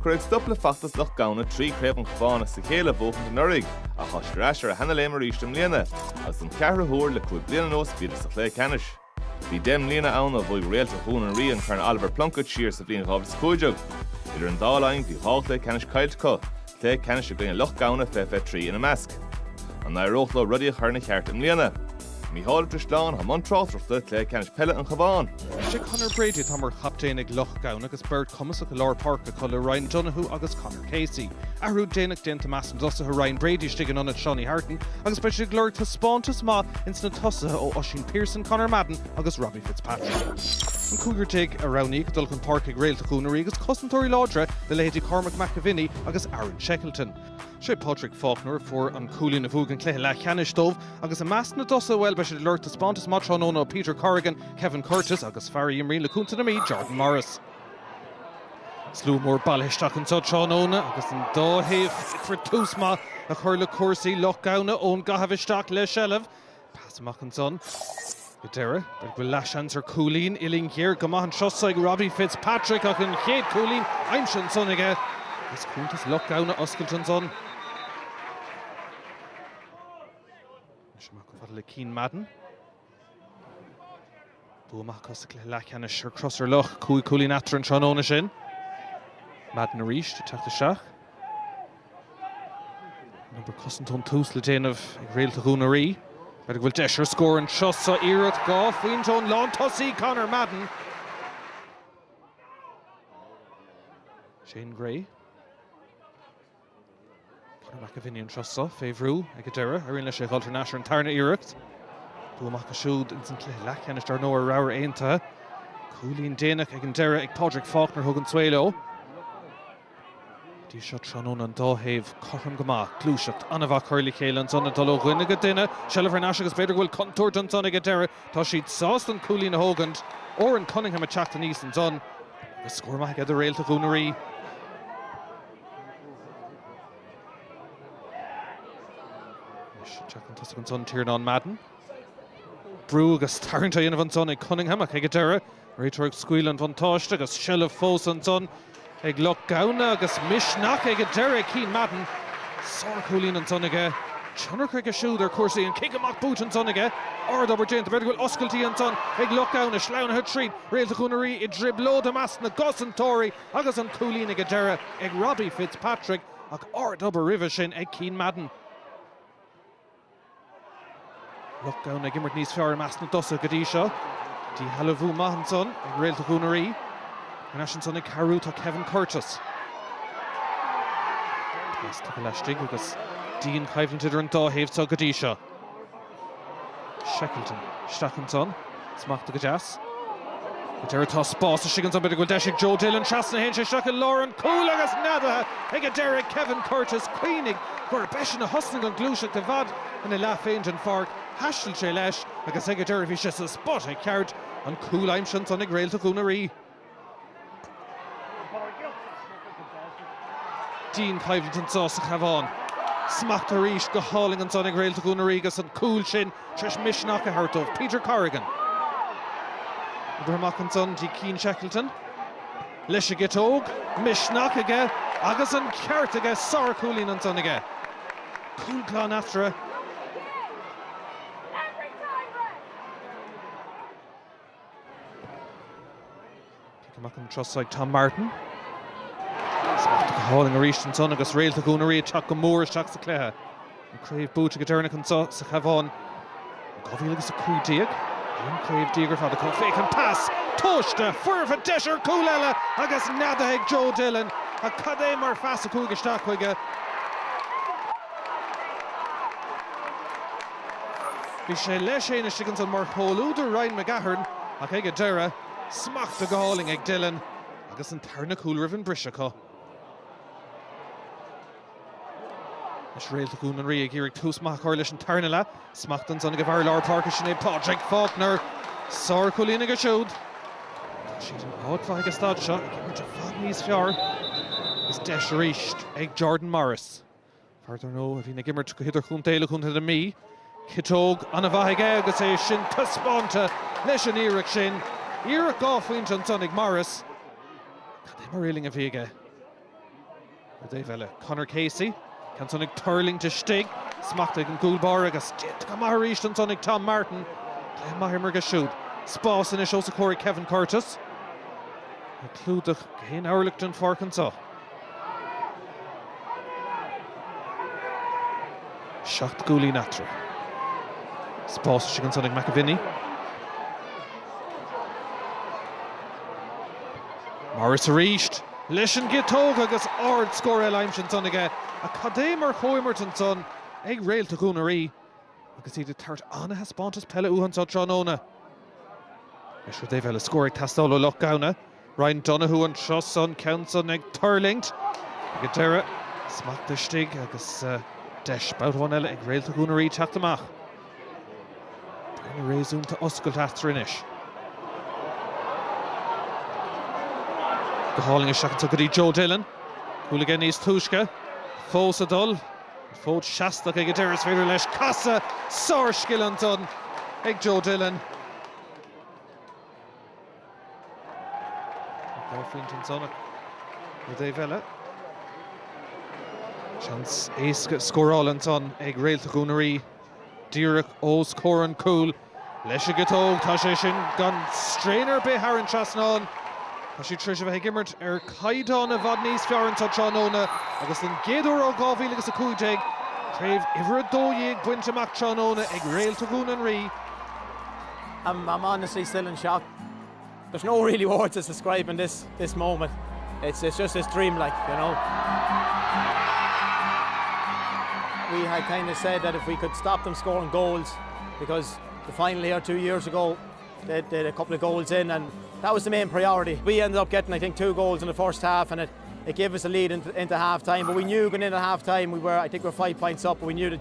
chuir stopla fachtas Loch Gamhna trí craobh Chabháin sa chéile bhóchan den Norig a thoistir eisir a hena léimar ístim líana as an ceathrú huair le chuig bliana nós bíad sa chlé Ceannais. Bhí dem líana ann a bhuaigh Réalta Dhún an rí an chuir Oliver Plunkett siar sa bhliain Chabháin cúideog. Idir an dálainn bhí há chlé Ceannais cailte chlé Ceannais a gcuine Loch Gamhna fe trí ina measc. An naróchló rudí a chuir na cheart am líana. Mí hála Tristáin ha mantráthreachta chlé Ceannais Peile an Chabháin. Sé Conor Brady tá mar chaptéin ag Loch Gamhna agus beirt cumasach go leir park a chuile Ryan Donoghue agus Conor Casey. Ahrú déanaach déanta meas an dosa Ryan Brady stigan an Shawnee Harton agus beirt sé glóir tá spántas má ins na tosathe ó Oisin Pearson, Conor Madden agus Robbie Fitzpatrick. An cúgur teag a Rowney go dulcan park ag Réalta Dhún agus cosantóirí ládra le Lady Cormac McAvinny agus Aaron Shackleton. Sé Patrick Faulkner for an cúlín na bhúgan cléthe le Ceannais dómh agus a meas na dosa bhfuil be sé leir tá spántas má trónóna Peter Corrigan, Kevin Curtis agus Farry Imrí le cúnta na mí Jordan Morris. Slú mór ballhéisteach an trónóna agus an dóthaíh for túsma a chuir le cuasaí Loch Gamhna ón gahabhisteach le Shellah. Pass amach an son. Go deire, bhfuil leis ar cúlín ilín chéir go maith an trosaigh Robbie Fitzpatrick ach an chéad cúlín aimsin son aige. Is cúntas Loch Gamhna oscailt son. Le Keen Madden. Buamach cosach le Ceannais sure crosser Loch cúlín atar an trónóna sin. Madden a ríist teachta seach. Number cosantón tús le déanamh ag Réalta Dhún Beidir bhfuil deisir scór an trosa iirecht gá faoin John lán tosaí Conor Madden. Shane Gray. McAvinny an trosa, féhrú ag deire a rinne sé alternasir an tarna iirecht. Buamach a siúd in san clé le Ceannais dar nóir rair aonta. Cúlín déanaach ag an deire ag Patrick Faulkner thug an suéilo. Dí seo trónóna an dóthaíh Cotham Gomá, Cluiche, anna bha chuirla chéile an son a dul ó ghuine go duine. Shellah Nash agus beidir bhfuil contúirt an son ag deire. Tá siad sást an cúlín a hógant ó an Cunningham a teachta níos an son. Agus scór maith ag a Réalta Dhún Check an tosa an son Tiernan Madden. Brú agus tarnta inmh an son ag Cunningham ag deire. Réitear ag scuileann van táiste agus Shellah fós an son ag Loch Gamhna agus misnach ag deire Keen Madden. Sár cúlín an son aige. Tionar chuig a siúd ar cuasaí an kick amach boot an son aige. Ard obair déanta beidir bhfuil oscailtí an son ag Loch Gamhna sleanathe tríd. Réalta Dhún i driblód amach na gosantóirí agus an cúlín ag deire ag Robbie Fitzpatrick ach ard obair ribh sin ag Keen Madden. Loch Gamhna gimmert níos fearr meas na dosa go dtí seo. Dí halahú maith an son ag Réalta Dhún An an son ag carú tá Kevin Curtis. Pas tá go leistigh agus dín caibhlintidir an dóthaíh tá go dtí seo. Shackleton, isteach an son, smachta go deas. Go deire tá spás a sigan son beidir go deisig Joe Dillon trasna hen sé seach an Lauren Cúil agus nadathe ag a deire Kevin Curtis cuoinnig gur beis na hosna an glúiseach de bhd ina le féint an farc. Hastil sé leis agus ag a deire bhí sé sa spot ag ceart an cúil aimsin son ag Réalta Dhún Dín caibhlintin sás a Chabháin. Smacht a ríis go háling an son ag Réalta Dhún agus an cúil sin treis misnach a hartóh Peter Corrigan. Ibrahimach an son dí Cian Shackleton. Leis a gitóg, misnach aige agus an ceart aige sár cúlín an son aige. Cúil glán after a. Amach an trosaigh Tom Martin. Smacht go háling a ríist an son agus Réalta Dhún teach go mór teach sa cléthe. An craobh bút ag deirnach an sa Chabháin. Gohfuil agus a cúdíag. An craobh díogar fád a chun féic an pass. Tuaiste, fuirfa deisir cúil eile agus nadathe ag Joe Dillon. A cad é mar feas a cúgaisteach chuige. Bhí sé leis éine sigan san mar chomhlúdar Ryan McGahern ach ag a deire. Smacht a gáling ag Dillon agus an tarna cúil ribh an briseacha. Is Réalta Dhún ag iarraigh túsmach chuir leis an tarna le. Smacht an son ag bhar leir parca sin é Patrick Faulkner. Sár cúlín ag a siúd. Siad an áidfa ag a stad seo ag gimmert a fad níos fearr. Is deis ríist ag Jordan Morris. Fartar nó a bhí na gimmert go hiidir chun déile chun a mí. Citóg an a bhaig agus é sin tuspánta leis an iarraigh sin. Iarraigh gá faoint an son ag Morris. Cad é mar réaling a bhíige. David Conor Casey. Can Sonnig Turling to Stig. Smachtag and Gulbar agus Kamarish and Sonnig Tom Martin. Mahimmer Gashud. Spas in a shows of Corey Kevin Curtis. Include Gain Hourlichton for Arkansas. Shacht Guli Natra. Spas Chicken Sonnig McAvinny. Morris Reached. Lishan Gitog agus Ard score Elimshin son again. A Cademer Hoimerton son. Egg Réalta Dhún agus he the third Anna has spontas Peile Uhansa Tronona. Mishra David score Castolo Loch Gamhna. Ryan Donahue and Truss son counts on Egg Turlingt. Gadera smack the Stig agus Desh bout one Egg Réalta Dhún Chachtamach. Bring a resume to Oscailt after Inish. The hauling is shocking to Goody Joe Dillon. Hooligan is Tushka. Fosa Dull. Fod Shasta Gagaderis Virulesh Casa Sar Skillanton. Egg Joe Dillon. Buaicphointí on it. With Vella. Chance Ace score all and son. Egg Réalta Dhún Dyrek O's Coran Cool. Lesha Gatog Tashishin Gun Strainer Beharan Trasnon. She Trisha Gimmert Kaidon of Vodney's Florence Tronona, Augustin Gedor O'Govil agus a Cuijeg, Crave Ivradoyig, Buintamak Tronona, Egg Réalta Dhún. I'm honestly still in shock. There's no really words to describing this moment. It's just this dream-like, you know. We had kind of said that if we could stop them scoring goals, because the final here 2 years ago, they had a couple of goals in, and that was the main priority. We ended up getting, I think, 2 goals in the first half, and it gave us a lead into half time. But we knew going into half time I think we were 5 points up, but we knew that